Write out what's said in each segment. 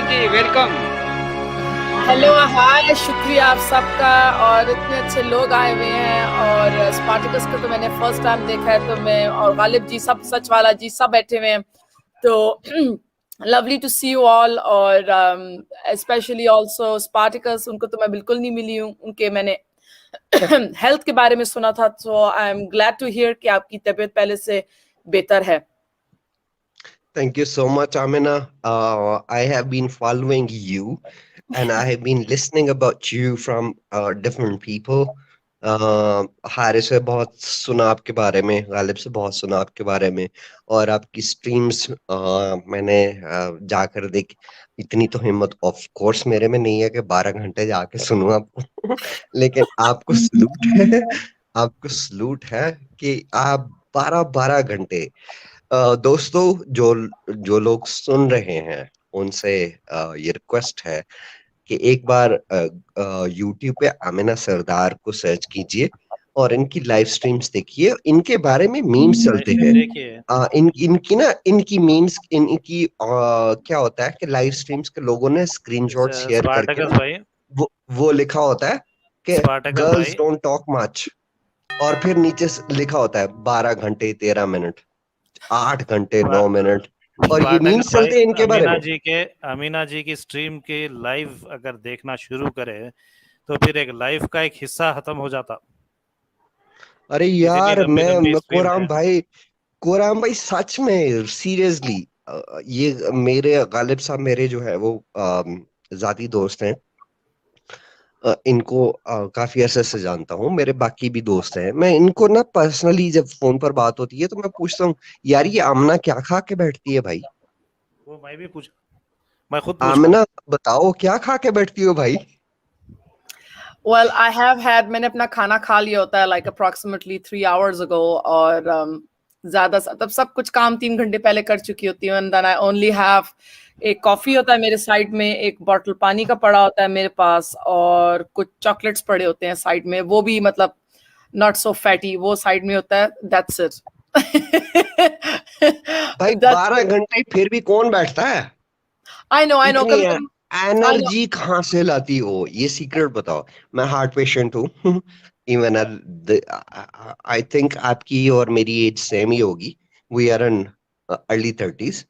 जी, welcome. Hello hi, शुक्रिया आप सबका। और इतने अच्छे लोग आए हुए हैं। और स्पार्टकस को तो मैंने फर्स्ट टाइम देखा है, तो मैं और गालिब जी, सब सच वाला जी, सब बैठे हुए हैं। तो lovely to see you all. और स्पेशली आल्सो स्पार्टकस, उनको तो मैं बिल्कुल नहीं मिली हूँ। उनके मैंने हेल्थ के बारे में सुना था, तो I am glad to hear कि आपकी तबीयत पहले से बेहतर है। Thank you so much, Amina. I have been following you and I have been listening about you from different people. Haris से बहुत सुना आपके बारे में, गालिब से बहुत सुना आपके बारे में, और आपकी स्ट्रीम्स मैंने जाकर देख। इतनी तो हिम्मत ऑफ कोर्स मेरे में नहीं है कि 12 घंटे जाके सुनूं आपको लेकिन आपको सलूट है, आपको सलूट है कि आप 12-12 घंटे। दोस्तों, जो जो लोग सुन रहे हैं उनसे ये रिक्वेस्ट है कि एक बार यूट्यूब पे आमिना सरदार को सर्च कीजिए और इनकी लाइव स्ट्रीम्स देखिए। इनके बारे में मीम्स चलते हैं। देखिए इनकी ना, इनकी मीम्स, इनकी क्या होता है कि लाइव स्ट्रीम्स के लोगों ने स्क्रीनशॉट शेयर करके स्पार्टकस ना, भाई, वो लिखा होता है कि स्पार्टकस गर्ल्स भाई, डोंट टॉक मच, और फिर नीचे लिखा होता है 12 घंटे 13 मिनट, 8 घंटे 9 मिनट, और ये स्पार्टकस मीम्स भाई, चलते हैं इनके बारे में। अमीना जी की स्ट्रीम के लाइव अगर देखना शुरू करे तो फिर एक लाइफ का एक हिस्सा खत्म हो जाता। अरे इतनी यार, लंबी लंबी स्ट्रीम है। कोराम भाई सच में सीरियसली, ये मेरे गालिब साहब, मेरे जो है वो जाती दोस्त हैं। इनको काफी अरसे से जानता हूँ, मेरे बाकी भी दोस्त हैं। मैं इनको ना पर्सनली जब फोन पर बात होती है तो मैं पूछता हूँ, यार ये आमना क्या खा के बैठती है भाई? वो मैं खुद पूछता हूँ। आमना, बताओ क्या खा के बैठती हो भाई? Well, I have had, मैंने अपना खाना खा लिया होता है like approximately 3 hours ago। और ज्यादा तब सब कुछ काम 3 घंटे पहले कर चुकी होती हूँ। And then I only have एक कॉफी होता है मेरे साइड में, एक बॉटल पानी का पड़ा होता है मेरे पास, और कुछ चॉकलेट्स पड़े होते हैं साइड में, वो भी मतलब नॉट सो फैटी, वो साइड में होता है। That's it. भाई दैट्स 12 इट। घंटे फिर भी कौन बैठता है? आई नो, इतनी कभी कभी आई नो। एनर्जी कहाँ से लाती हो, ये सीक्रेट बताओ। मैं हार्ट पेशेंट हूँ इवन आई थिंक आपकी और मेरी एज सेम ही होगी। We are in early 30s।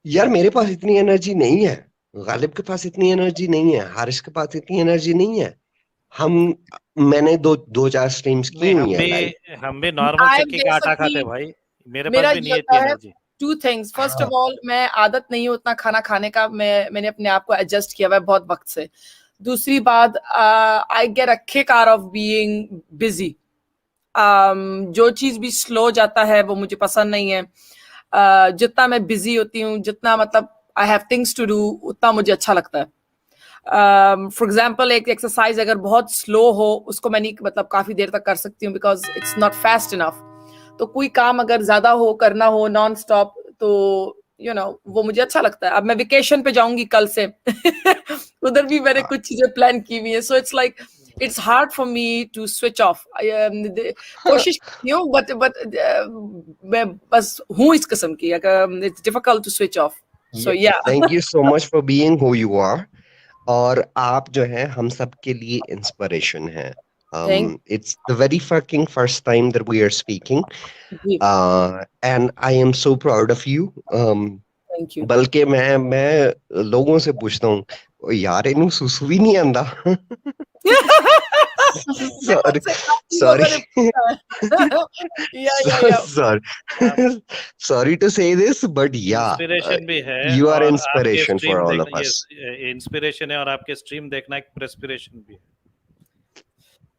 यार मेरे पास इतनी एनर्जी नहीं है, गालिब के पास इतनी एनर्जी नहीं है, हारिस के पास इतनी एनर्जी नहीं है। हम मैंने दो दो चार स्ट्रीम्स की नहीं, हुई है लाइव। हम भी नॉर्मल आई एम चक्की का आटा खाते बेसिकली, हैं भाई। मेरे पास मेरा भी ये नहीं है इतनी होता है एनर्जी। Two things. फर्स्ट हाँ ऑफ ऑल, मैं आदत नहीं है उतना खाना खाने का, मैंने अपने आप को एडजस्ट किया हुआ है बहुत वक्त से। दूसरी बात, I get a kick out of being busy. जो चीज भी स्लो जाता है वो मुझे पसंद नहीं है। जितना मैं बिजी होती हूँ, जितना मतलब I have things to do, उतना मुझे अच्छा लगता है। फॉर एग्जाम्पल, एक एक्सरसाइज अगर बहुत स्लो हो, उसको मैं नहीं मतलब काफी देर तक कर सकती हूँ, because it's not fast enough. तो कोई काम अगर ज्यादा हो, करना हो नॉन स्टॉप, तो वो मुझे अच्छा लगता है। अब मैं वेकेशन पे जाऊंगी कल से उधर भी मैंने कुछ चीजें प्लान की हुई है। So it's like it's hard for me to switch off. कोशिश करती हूँ, बट मैं बस हूँ इस किस्म की, it's difficult to switch off. So yeah thank you so much for being who you are. और आप जो है हम सब के लिए इंस्पिरेशन है। Thank It's the very fucking first time that we are speaking, जी, and I am so proud of you. Thank you. बल्कि मैं लोगों से पूछता हूँ, "ओ यार इन्हू सुसु भी नहीं आंदा?" ये सॉरी मुझसे काफी लोगों ने सॉरी पूछा है। या आप सॉरी सॉरी टू से दिस, बट या इंस्पिरेशन भी है, यू आर और आपके इंस्पिरेशन फॉर स्ट्रीम ऑल देखना, ऑफ ये अस। इंस्पिरेशन है, और आपके स्ट्रीम देखना एक प्रेस्पिरेशन भी है।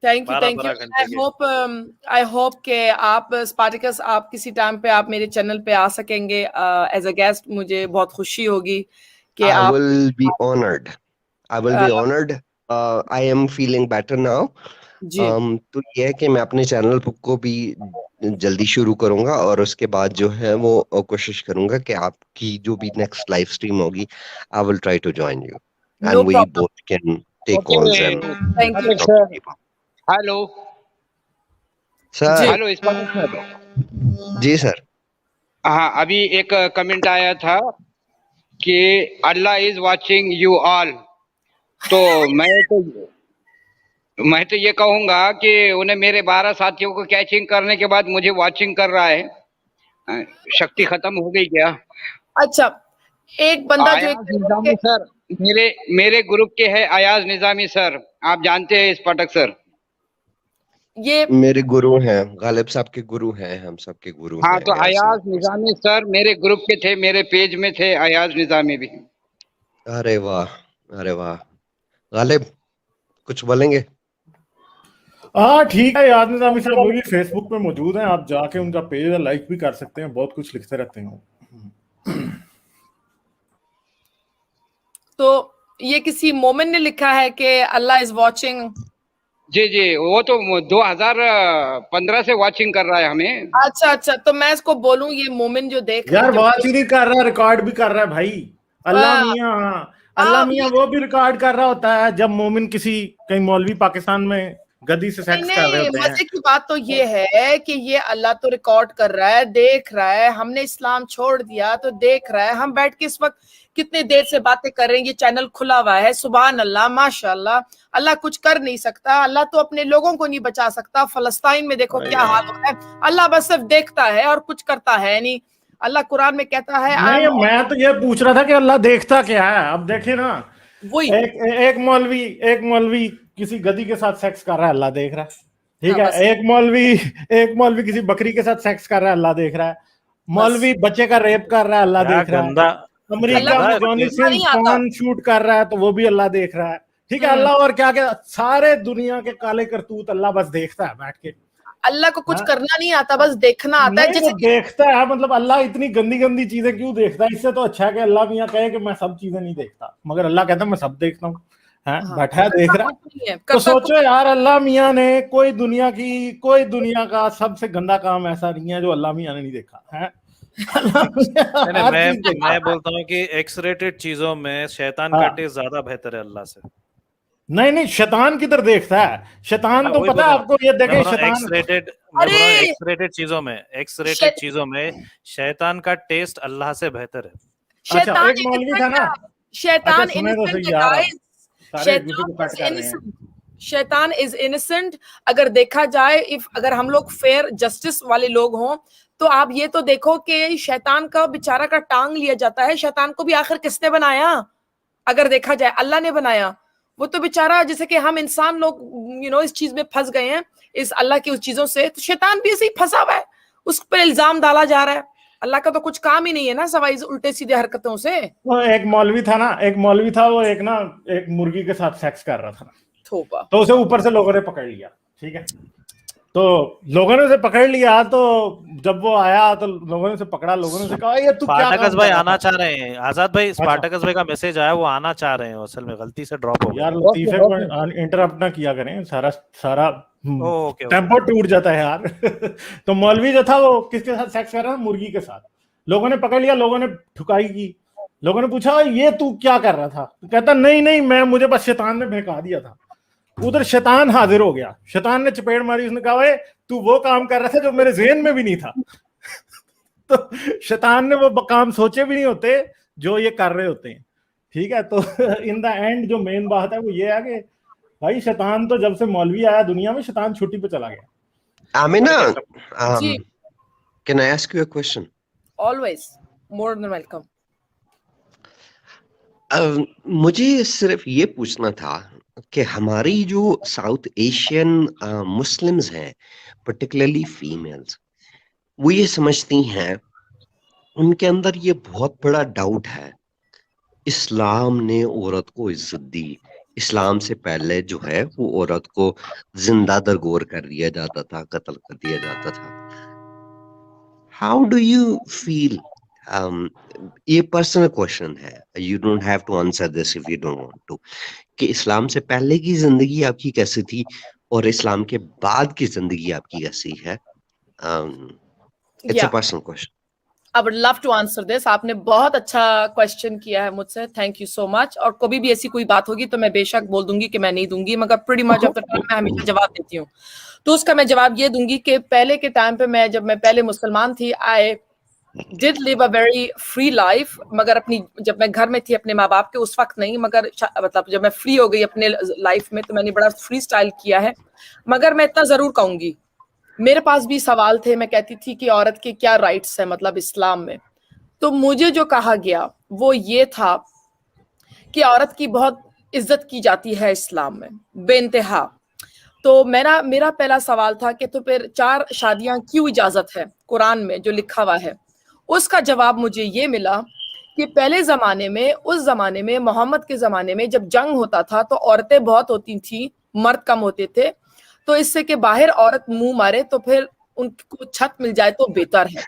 Thank you, thank you. 12-12 घंटे के। आई होप कि आप स्पार्टिकस, आप किसी टाइम पे आप मेरे चैनल पे आ सकेंगे एज अ गेस्ट। मुझे बहुत खुशी होगी कि I आप will be honored. I will a, be honored. I am feeling better now. जी, तो ये है कि मैं अपने चैनल को भी जल्दी शुरू करूंगा, और उसके बाद जो है वो कोशिश करूंगा कि आपकी जो भी नेक्स्ट लाइव स्ट्रीम होगी, I will try to join you know and we problem. Both can take calls okay, and thank you. Talk to sir. People. Hello, जी, सर। Hello Ismail sir. जी सर। हाँ, अभी एक कमेंट आया था कि Allah is watching you all, तो मैं तो ये कहूंगा कि उन्हें मेरे 12 साथियों को कैचिंग करने के बाद मुझे वाचिंग कर रहा है। शक्ति खत्म हो गई क्या? अच्छा, एक बंदा जो अयाज निजामी सर, मेरे ग्रुप के है अयाज निजामी सर, आप जानते हैं इस पाठक सर। ये मेरे गुरु हैं, गालिब साहब के गुरु हैं, हम सबके गुरु हाँ, हैं तो यार अयाज से। निजामी सर मेरे ग्रुप के थे, मेरे पेज में थे अयाज निजामी भी। अरे वाह, अरे वाह। गालिब कुछ बोलेंगे? हाँ ठीक है, याद निजामी साहब वो भी फेसबुक पे मौजूद हैं, आप जाके उनका पेज लाइक भी कर सकते हैं, बहुत कुछ लिखते रहते हैं। तो ये किसी मोमिन ने लिखा है कि अल्लाह इज वॉचिंग? जी जी, वो तो 2015 से वाचिंग कर रहा है हमें। अच्छा अच्छा, तो मैं इसको बोलूं ये मोमिन जो देख यार जो- बात ही नहीं कर रहा, रिकॉर्ड भी कर रहा है भाई। अल्लाह हाँ। मियाँ, अल्लाह मियाँ वो भी रिकॉर्ड कर रहा होता है जब मोमिन किसी कहीं मौलवी पाकिस्तान में गद्दी से सेक्स कर रहे नहीं, होते हैं। मजे की बात तो ये है कि ये अल्लाह तो रिकॉर्ड कर रहा है, देख रहा है। हमने इस्लाम छोड़ दिया तो देख रहा है। हम बैठ के इस वक्त कितने देर से बातें कर रहे हैं, ये चैनल खुला हुआ है। सुभान अल्लाह, माशाअल्लाह। अल्लाह कुछ कर नहीं सकता, अल्लाह तो अपने लोगों को नहीं बचा सकता। फलस्तीन में देखो क्या हाल हो रहा है। अल्लाह बस सिर्फ देखता है और कुछ करता है नहीं। अल्लाह कुरान में कहता है नहीं, मैं तो ये पूछ रहा था कि अल्लाह देखता क्या है। अब देखे ना, वही एक मौलवी किसी गधी के साथ सेक्स कर रहा है, अल्लाह देख रहा है। ठीक हाँ, है, एक मौलवी किसी बकरी के साथ सेक्स कर रहा है, अल्लाह देख रहा है। मौलवी बच्चे का रेप कर रहा है, अल्लाह देख रहा है। अमेरिका में जॉनी सिंस पॉर्न शूट कर रहा है तो वो भी अल्लाह देख रहा है। ठीक है, अल्लाह और क्या क्या सारे दुनिया के काले करतूत अल्लाह बस देखता है बैठ के। अल्लाह को कुछ करना नहीं आता, बस देखना आता है। जैसे देखता है, मतलब अल्लाह इतनी गंदी गंदी चीजें क्यों देखता है? इससे तो अच्छा है कि अल्लाह मियाँ कहे कि मैं सब चीजें नहीं देखता, मगर अल्लाह कहता है मैं सब देखता हूँ। बैठा है देख रहा है। तो सोचो यार, अल्लाह मियाँ ने कोई दुनिया का सबसे गंदा काम ऐसा नहीं है जो अल्लाह मियाँ ने नहीं देखा है। मैं बोलता हूँ कि एक्स रेटेड चीजों में शैतान का टेस्ट ज्यादा बेहतर है अल्लाह से। नहीं, शैतान किधर देखता है? शैतान तो पता है आपको, ये देखे शैतान एक्स रेटेड चीजों में शैतान का टेस्ट अल्लाह से बेहतर है। अच्छा, एक मौलवी था ना, शैतान शैतान इज इनोसेंट। अगर देखा जाए, अगर हम लोग फेयर जस्टिस वाले लोग हों तो आप ये तो देखो कि शैतान का बेचारा का टांग लिया जाता है। शैतान को भी आखिर किसने बनाया? अगर देखा जाए अल्लाह ने बनाया। वो तो बेचारा, जैसे कि हम इंसान लोग इस चीज में फंस गए हैं, इस अल्लाह की उस चीजों से, तो शैतान भी ऐसे ही फंसा हुआ है, उस पर इल्जाम डाला जा रहा है। अल्लाह का तो कुछ काम ही नहीं है ना सवाई उल्टे सीधे हरकतों से। वो एक मौलवी था वो एक मुर्गी के साथ सेक्स कर रहा था, तो उसे ऊपर से लोगों ने पकड़ लिया। ठीक है, तो लोगों ने उसे पकड़ लिया, तो जब वो आया तो लोगों ने उसे पकड़ा, लोगों ने उसे कहा ये तू क्या स्पार्टकस भाई आना चाह रहे हैं, आजाद भाई स्पार्टकस भाई का मैसेज आया, वो आना चाह रहे हैं, असल में गलती से ड्रॉप हो गया। यार लतीफे को इंटरप्ट ना किया करें, सारा टेम्पो टूट जाता है यार। तो मौलवी जो था वो किसके साथ सेक्स कर रहा था? मुर्गी के साथ। लोगों ने पकड़ लिया, लोगों ने ठुकाई की। लोगों ने पूछा ये तू क्या कर रहा था? तो कहता नहीं, मुझे बस शैतान ने बहका दिया था। उधर शैतान हाजिर हो गया, शैतान ने चपेट मारी, उसने कहा तू वो काम कर रहा था जो मेरे ज़हन में भी नहीं था। तो शैतान ने वो काम सोचे भी नहीं होते जो ये कर रहे होते हैं। ठीक है, तो इन द एंड जो मेन बात है वो ये है कि भाई शैतान तो जब से मौलवी आया दुनिया में, शैतान छुट्टी पे चला गया। Amina, can I ask you a question? Always, more than welcome. मुझे सिर्फ ये पूछना था कि हमारी जो साउथ एशियन मुस्लिम्स हैं, पर्टिकुलरली फीमेल्स, वो ये समझती हैं, उनके अंदर ये बहुत बड़ा डाउट है, इस्लाम ने औरत को इज्जत दी। इस्लाम से पहले जो है वो औरत को जिंदा दरगोर कर दिया जाता था, कत्ल कर दिया जाता था। How do you feel? ये पर्सनल क्वेश्चन है, you don't have to answer this if you don't want to, कि इस्लाम से पहले की जिंदगी आपकी कैसी थी और इस्लाम के बाद की जिंदगी आपकी कैसी है? It's a personal question. I would love to answer this. आपने बहुत अच्छा क्वेश्चन किया है मुझसे, थैंक यू सो मच। और कभी भी ऐसी कोई बात होगी तो मैं बेशक बोल दूंगी कि मैं नहीं दूंगी, मगर pretty much of the time मैं हमेशा जवाब देती हूँ। तो उसका मैं जवाब ये दूंगी कि पहले के टाइम पे जब मैं पहले मुसलमान थी, did live a very free life, मगर अपनी जब मैं घर में थी अपने माँ बाप के उस वक्त नहीं, मगर मतलब जब मैं फ्री हो गई अपने लाइफ में तो मैंने बड़ा फ्री स्टाइल किया है। मगर मैं इतना जरूर कहूंगी, मेरे पास भी सवाल थे, मैं कहती थी कि औरत के क्या राइट्स है मतलब इस्लाम में। तो मुझे जो कहा गया वो ये था कि औरत की बहुत इज्जत की जाती है इस्लाम में बेइंतहा। तो मेरा पहला सवाल था कि तो फिर 4 शादियां क्यों इजाजत है कुरान में जो लिखा हुआ है। उसका जवाब मुझे ये मिला कि पहले जमाने में, उस जमाने में, मोहम्मद के जमाने में जब जंग होता था तो औरतें बहुत होती थी, मर्द कम होते थे, तो इससे कि बाहर औरत मुंह मारे तो फिर उनको छत मिल जाए तो बेहतर है।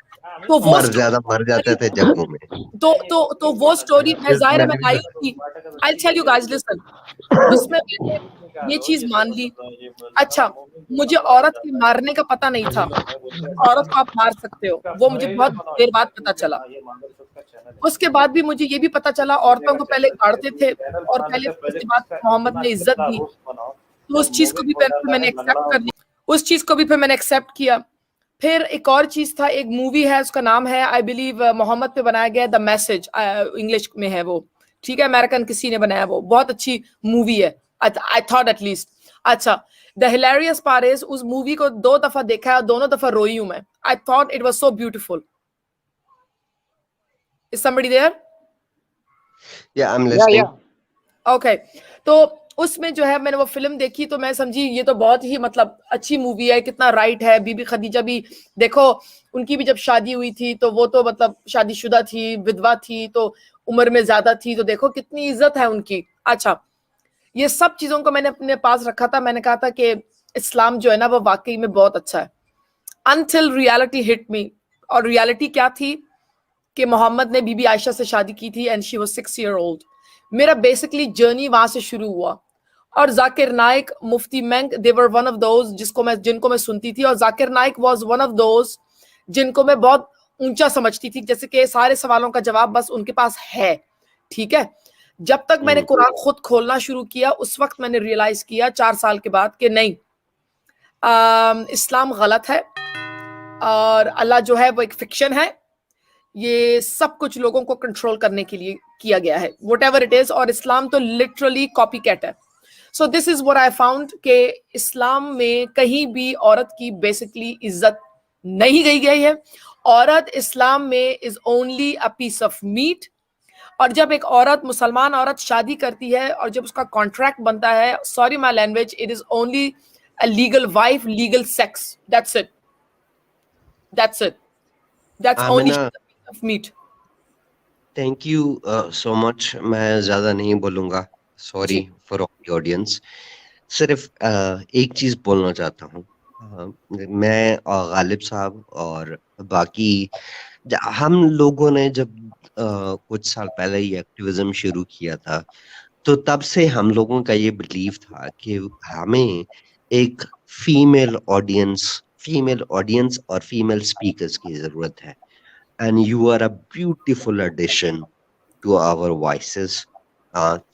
तो वो मर जाते थे जंगों में। तो वो स्टोरी मैं जाहिर है मैं लाई थी। I tell you guys listen, उसमें मैंने ये चीज मान ली। अच्छा, मुझे औरत के मारने का पता नहीं था, औरत को आप मार सकते हो, वो मुझे बहुत देर बाद पता चला। उसके बाद भी मुझे ये भी पता चला औरतों को पहले गाड़ते थे और पहले उसके बाद मोहम्मद ने इज्जत दी, तो उस चीज को भी मैंने एक्सेप्ट कर लिया, उस चीज को भी फिर मैंने एक्सेप्ट किया। फिर एक और चीज था, एक मूवी है उसका नाम है आई बिलीव मोहम्मद पे बनाया गया द मैसेज, इंग्लिश में है वो, ठीक है, अमेरिकन किसी ने बनाया, वो बहुत अच्छी मूवी है आई थॉट एटलीस्ट। अच्छा, द हिलेरियस पार्ट इज उस मूवी को 2 दफा देखा है और दोनों दफा रोई हूं मैं। I thought it was so beautiful. Is somebody there? या आई एम लिसनिंग। ओके, तो उसमें जो है मैंने वो फिल्म देखी तो मैं समझी ये तो बहुत ही मतलब अच्छी मूवी है, कितना राइट है। बीबी खदीजा भी देखो, उनकी भी जब शादी हुई थी तो वो तो मतलब शादीशुदा थी, विधवा थी, तो उम्र में ज्यादा थी, तो देखो कितनी इज्जत है उनकी। अच्छा, ये सब चीजों को मैंने अपने पास रखा था, मैंने कहा था कि इस्लाम जो है ना वो वाकई में बहुत अच्छा है, अनटिल रियलिटी हिट मी। और रियलिटी क्या थी कि मोहम्मद ने बीबी आयशा से शादी की थी and she was 6 year old. मेरा बेसिकली जर्नी वहां से शुरू हुआ। और जाकिर नाइक, मुफ्ती मेंग, दे वर वन ऑफ दोज जिनको मैं सुनती थी, और Zakir Naik was one of those जिनको मैं बहुत ऊंचा समझती थी, जैसे कि सारे सवालों का जवाब बस उनके पास है, ठीक है। जब तक मैंने कुरान खुद खोलना शुरू किया उस वक्त मैंने रियलाइज किया 4 साल के बाद कि नहीं, इस्लाम गलत है और अल्लाह जो है वो एक फिक्शन है, ये सब कुछ लोगों को कंट्रोल करने के लिए किया गया है, व्हाटएवर इट इज, और इस्लाम तो लिटरली कॉपी कैट है। So this is what I found कि इस्लाम में कहीं भी औरत की बेसिकली इज्जत नहीं गई है। औरत इस्लाम में is only a piece of meat. और जब एक औरत, मुसलमान औरत शादी करती है और जब उसका कॉन्ट्रैक्ट बनता है, sorry my language, it is only a legal wife, legal sex, that's it, that's it, that's only of meat. Thank you so much. मैं ज्यादा नहीं बोलूंगा, सॉरी फॉर ऑल ऑडियंस। सिर्फ एक चीज बोलना चाहता हूँ। मैं गालिब साहब और बाकी हम लोगों ने जब कुछ साल पहले ही एक्टिविज्म शुरू किया था तो तब से हम लोगों का ये बिलीव था कि हमें एक फीमेल ऑडियंस और फीमेल स्पीकर्स की जरूरत है। And you are a beautiful addition to our voices.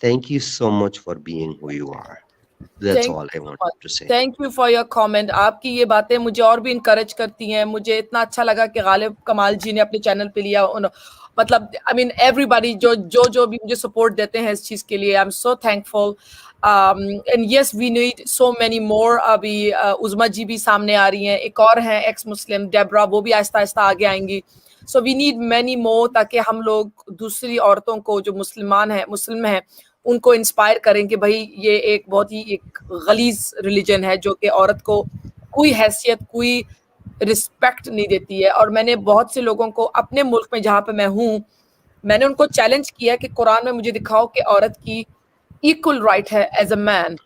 Thank you so much for being who you are. That's all I wanted to say. Thank you for your comment. आपकी ये बातें मुझे और भी encourage करती हैं। मुझे इतना अच्छा लगा कि गालिब कमाल जी ने अपने चैनल पे लिया, मतलब I mean everybody जो भी मुझे support देते हैं इस चीज के लिए, I'm so thankful. And yes, we need so many more. अभी उज़मा जी भी सामने आ रही हैं, एक और हैं एक्स मुस्लिम डेब्रा, वो भी आहिस्ता आहिस्ता आगे आएंगी। So we need many more ताकि हम लोग दूसरी औरतों को जो मुस्लिम हैं उनको इंस्पायर करें कि भाई ये एक बहुत ही एक गलीज रिलीजन है जो कि औरत को कोई हैसियत, कोई रिस्पेक्ट नहीं देती है। और मैंने बहुत से लोगों को अपने मुल्क में जहाँ पे मैं हूँ, मैंने उनको चैलेंज किया कि कुरान में मुझे दिखाओ कि औरत की इक्वल राइट है एज अ मैन,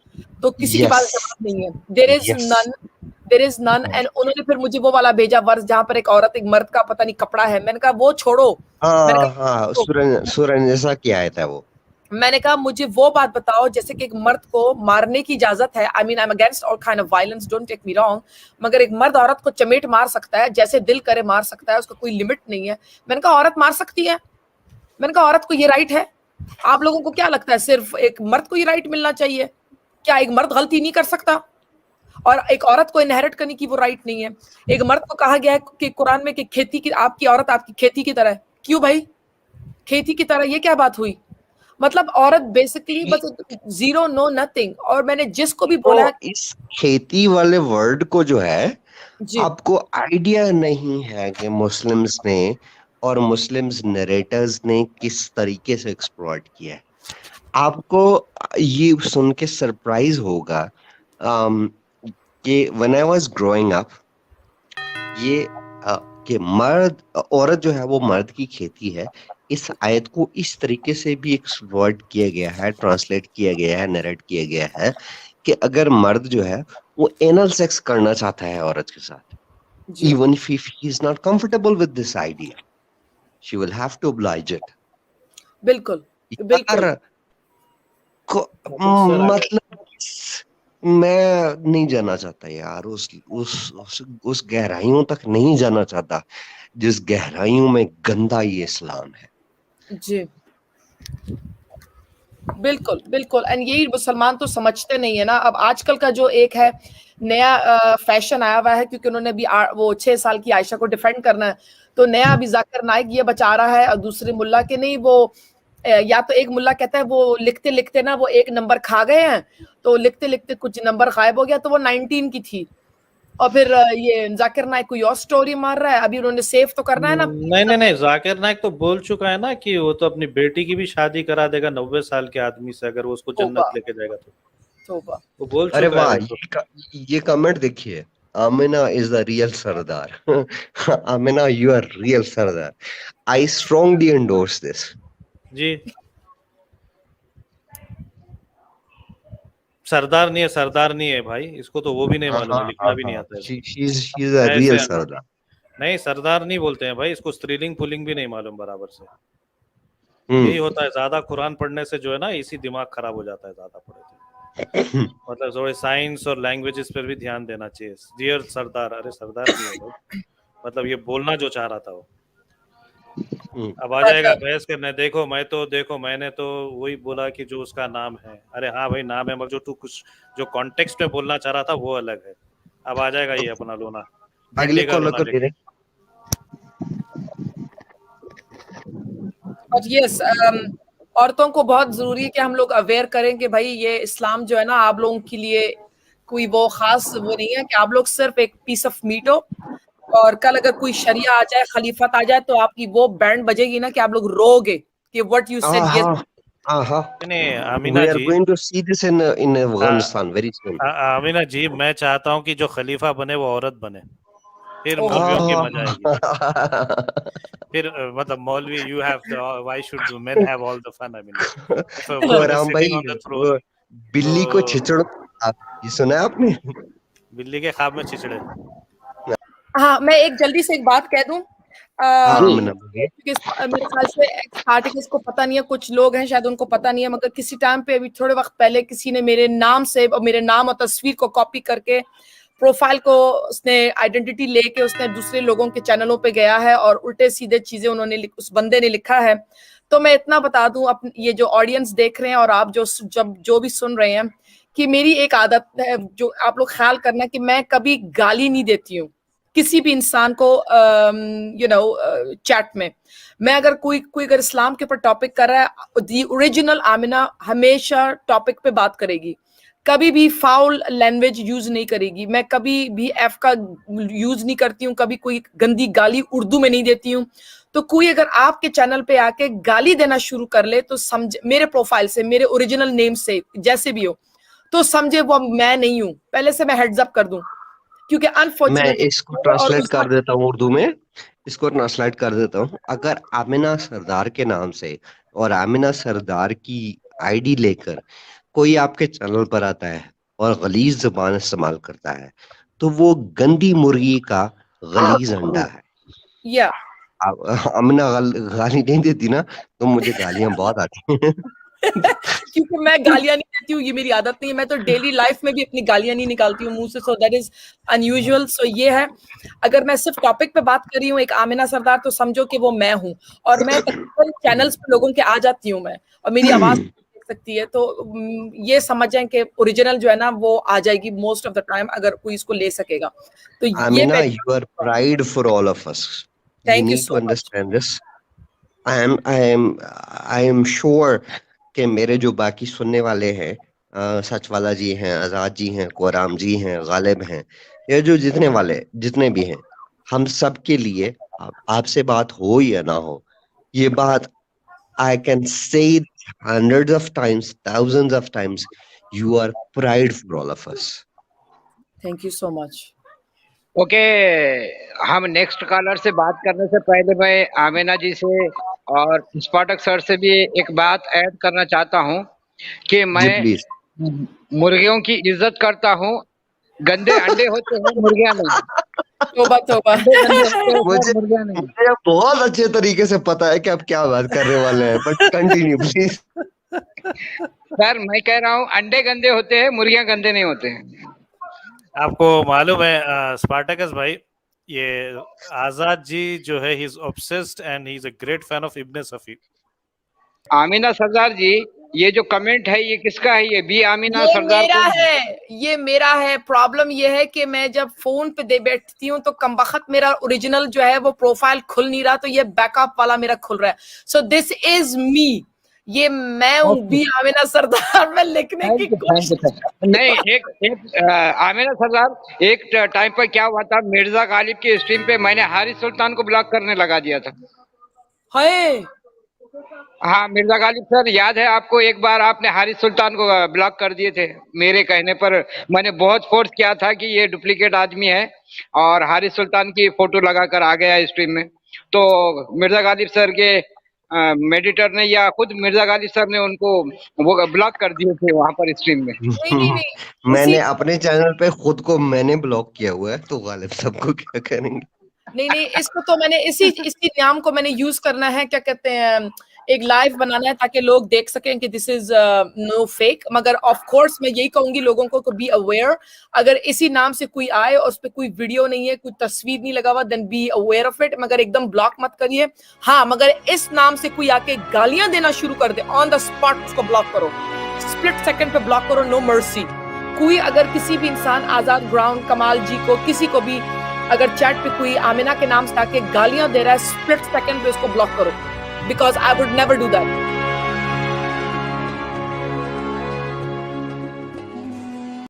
तो किसी की बात जवाब नहीं है, देयर इज नन। एंड उन्होंने फिर मुझे वो वाला भेजा वर्स जहाँ पर एक औरत एक मर्द का पता नहीं कपड़ा है, मैंने कहा वो छोड़ो, सूरह निसा की आयत है वो। मैंने कहा मुझे वो बात बताओ जैसे कि एक मर्द को मारने की इजाजत है, I mean I am against all kind of violence, don't take me wrong, मगर एक मर्द औरत को चमेट मार सकता है, जैसे दिल करे मार सकता है, उसका कोई लिमिट नहीं है। मैंने कहा औरत मार सकती है, मैंने कहा औरत को ये राइट है। आप लोगों को क्या लगता है सिर्फ एक मर्द को ये राइट मिलना चाहिए? क्या एक मर्द गलती नहीं कर सकता? और एक औरत को इनहेरिट करने की वो राइट नहीं है। एक मर्द को कहा गया है कि कुरान में कि खेती की आपकी औरत आपकी खेती की तरह है। क्यों भाई, खेती की तरह, ये क्या बात हुई? मतलब औरत बेसिकली बस जीरो नो नथिंग। और मैंने जिसको भी बोला तो इस खेती वाले वर्ड को जो है, जी आपको आइडिया नहीं है कि मुस्लिम्स ने और मुस्लिम्स नरेटर्स ने किस तरीके से एक्सप्लॉइट किया है। आपको ये सुन के सरप्राइज होगा कि when I was growing up, ये कि मर्द औरत जो है वो मर्द की खेती है, इस आयत को इस तरीके से भी एक्सप्लॉइट किया गया है, ट्रांसलेट किया गया है, नरेट किया गया है कि अगर मर्द जो है वो एनल सेक्स करना चाहता है औरत के साथ, जी even if he is not comfortable with this idea, she will have to oblige it. बिल्कुल बिल्कुल। यार मतलब मैं नहीं जाना चाहता यार, उस गहराइयों तक नहीं जाना चाहता जिस गहराइयों में गंदा ये इस्लाम है। जी बिल्कुल बिल्कुल। एंड यही मुसलमान तो समझते नहीं है ना। अब आजकल का जो एक है नया फैशन आया हुआ है, क्योंकि उन्होंने भी वो 6 साल की आयशा को डिफेंड करना है, तो नया अभी जाकिर नाइक ये बचा रहा है और दूसरे मुल्ला के नहीं, वो या तो एक मुल्ला कहता है वो लिखते लिखते ना वो एक नंबर खा गए हैं, तो लिखते लिखते कुछ नंबर गायब हो गया, तो वो 19 की थी। और फिर ये जाकिर नाइक कोई और स्टोरी मार रहा है। अभी उन्होंने सेव तो करना है ना। नहीं, जाकिर नाइक तो बोल चुका है ना कि वो तो अपनी बेटी की भी शादी करा देगा 90 साल के आदमी से, अगर वो उसको जन्नत लेके जाएगा तो वो बोल अरे चुका वाह, है। ये कमेंट देखिए, Amina is the real Sardar. Amina, you are real Sardar. I strongly endorse this जी। सरदार नहीं है भाई, इसको तो वो भी नहीं मालूम है, लिखना भी नहीं आता है। शी इज अ रियल सरदार। नहीं, सरदार नहीं बोलते हैं भाई इसको, स्त्रीलिंग पुल्लिंग भी नहीं मालूम बराबर से। यही होता है, ज्यादा कुरान पढ़ने से जो है ना इसी दिमाग खराब हो जाता है ज्यादा पढ़े तो। मतलब थोड़े साइंस और लैंग्वेजेस पर भी ध्यान देना चाहिए। डियर सरदार, अरे सरदार नहीं है भाई, मतलब ये बोलना जो चाह रहा था वो। अब आ जाएगा बहस करने, देखो मैंने तो वही बोला कि जो उसका नाम है। अरे हाँ भाई नाम है, मगर जो तू कुछ जो कॉन्टेक्स्ट में बोलना चाह रहा था वो अलग है। अब आ जाएगा ये अपना लोना, अगले कॉलर को दे दे। और यस, औरतों को बहुत जरूरी है कि हम लोग अवेयर करें कि भाई ये इस्लाम जो है ना आप लोगों के लिए कोई वो खास वो नहीं है कि आप लोग सिर्फ एक पीस ऑफ मीट हो, और कल अगर कोई शरिया आ जाए, खलीफत आ जाए, तो आपकी वो बैंड बजेगी ना कि आप लोग रोगे कि what you said. Yes Amina we are जी, going to see this in Afghanistan very soon. Amina ji, मैं चाहता हूँ कि जो खलीफा बने वो औरत बने, फिर मौलवियों की मजा आएगी। फिर मतलब मौलवी, you have why should men have all the fun? I mean Ram भाई, बिल्ली को छिचड़ो, ये सुना है आपने? बिल्ली के ख्वाब में छिचड़े। हाँ, मैं एक जल्दी से एक बात कह दूं, मेरे ख्याल से आर्टिकल्स को पता नहीं है, कुछ लोग हैं शायद उनको पता नहीं है, मगर किसी टाइम पे अभी थोड़े वक्त पहले किसी ने मेरे नाम से और मेरे नाम और तस्वीर को कॉपी करके प्रोफाइल को उसने आइडेंटिटी लेके उसने दूसरे लोगों के चैनलों पे गया है और उल्टे सीधे चीजें उन्होंने उस बंदे ने लिखा है। तो मैं इतना बता दूं, ये जो ऑडियंस देख रहे हैं और आप जो भी सुन रहे हैं, कि मेरी एक आदत है जो आप लोग ख्याल करना, कि मैं कभी गाली नहीं देती हूँ किसी भी इंसान को चैट में। मैं अगर कोई अगर इस्लाम के ऊपर टॉपिक कर रहा है, दी ओरिजिनल आमिना हमेशा टॉपिक पे बात करेगी, कभी भी फाउल लैंग्वेज यूज नहीं करेगी, मैं कभी भी एफ का यूज नहीं करती हूँ, कभी कोई गंदी गाली उर्दू में नहीं देती हूँ। तो कोई अगर आपके चैनल पे आके गाली देना शुरू कर ले तो समझ, मेरे प्रोफाइल से, मेरे ओरिजिनल नेम से, जैसे भी हो, तो समझे वो मैं नहीं हूँ। पहले से मैं हेड्स अप कर दूं, क्योंकि मैं इसको ट्रांसलेट कर देता हूँ उर्दू में, इसको ट्रांसलेट कर देता हूँ। अगर आमिना सरदार के नाम से और आमिना सरदार की आईडी लेकर कोई आपके चैनल पर आता है और गलीज जुबान इस्तेमाल करता है, तो वो गंदी मुर्गी का गलीज अंडा है। या आमिना गाली नहीं देती ना, तो मुझे गालियां बहुत आती हैं। क्योंकि मैं गालियां नहीं देती हूँ, ये मेरी आदत नहीं है। मैं तो डेली लाइफ में भी अपनी गालियां नहीं निकालती हूँ मुंह से, सो दैट इज अनयूजुअल। सो ये है, अगर मैं सिर्फ टॉपिक पे बात कर रही हूँ एक आमिना सरदार, तो समझो कि वो मैं हूँ, और मैं तकरीबन चैनल्स पे लोगों के आ जाती हूँ मैं, और मेरी आवाज सकती है, तो ये समझ जाएं कि ओरिजिनल जो है ना वो आ जाएगी मोस्ट ऑफ द टाइम, अगर कोई इसको ले सकेगा तो ये Amina, you are pride for all of us. You Thank you need so to understand this. I am sure कि मेरे जो बाकी सुनने वाले हैं, सच वाला जी हैं, आजाद जी हैं, कोराम जी हैं, गालिब हैं, ये जो जितने भी हैं, हम सब के लिए आपसे बात हो या ना हो, ये बात I can say hundreds of times, thousands of times, you are pride for all of us. Thank you so much. Okay, हम नेक्स्ट कॉलर से बात करने से पहले मैं आमिना जी से और स्पार्टक सर से भी एक बात ऐड करना चाहता हूँ कि मैं प्लीज मुर्गियों की इज्जत करता हूँ। गंदे अंडे होते हैं, मुर्गियां नहीं। तौबा तौबा। मुर्गियां नहीं। मुझे बहुत अच्छे तरीके से पता है कि आप क्या बात करने वाले हैं, बट कंटिन्यू प्लीज। सर मैं कह रहा हूँ अंडे गंदे होते हैं, मुर्गियां गंदे नहीं होते हैं। आपको मालूम है स्पार्टकस भाई, ये आजाद जी जो है, he is obsessed and he is a great fan of Ibn Safi. Amina Sardar ji, ये जो कमेंट है ये किसका है? ये बी आमिना ये सरदार मेरा है, ये मेरा है। प्रॉब्लम ये है कि मैं जब फोन पे दे बैठती हूँ तो कमबख्त मेरा ओरिजिनल जो है वो प्रोफाइल खुल नहीं रहा, तो ये बैकअप वाला मेरा खुल रहा है। सो दिस इज मी, ये मैं हूँ बी आमिना सरदार। मैं लिखने की कोशिश नहीं, एक आमिना सरदार, एक टाइम पर क्या हुआ था, मिर्जा गालिब के स्ट्रीम पे मैंने हारिस सुल्तान को ब्लॉक करने लगा दिया था। है। हाँ मिर्जा गालिब सर, याद है आपको? एक बार आपने हारिस सुल्तान को ब्लॉक कर दिए थे मेरे कहने पर। मैंने बहुत फोर्स किया था कि ये डुप्लीकेट आदमी है, और हारिस सुल्तान की फोटो लगाकर आ गया स्ट्रीम में। तो मिर्जा गालिब सर के मेडिटर ने या खुद मिर्जा गालिब सर ने उनको वो ब्लॉक कर दिए थे वहां पर स्ट्रीम में। नहीं। मैंने अपने चैनल पे खुद को मैंने ब्लॉक किया हुआ है, तो गालिब सबको क्या करेंगे? नहीं, इसको तो मैंने इसी नाम को मैंने यूज करना है, क्या कहते हैं, एक लाइव बनाना है ताकि लोग देख सकें कि दिस इज नो फेक। मगर ऑफ कोर्स मैं यही कहूंगी लोगों को बी अवेयर, अगर इसी नाम से कोई आए और उस पर कोई वीडियो नहीं है, कोई तस्वीर नहीं लगा हुआ, then be aware of it, मगर एकदम ब्लॉक मत करिए। हाँ, मगर इस नाम से कोई आके गालियां देना शुरू कर दे, ऑन द स्पॉट उसको ब्लॉक करो, स्प्लिट सेकंड पे ब्लॉक करो, नो मर्सी। कोई अगर किसी भी इंसान, आजाद ग्राउंड, कमाल जी को, किसी को भी अगर चैट पे कोई आमिना के नाम से आके गालियां दे रहा है, स्प्लिट सेकंड पे उसको ब्लॉक करो, because I would never do that.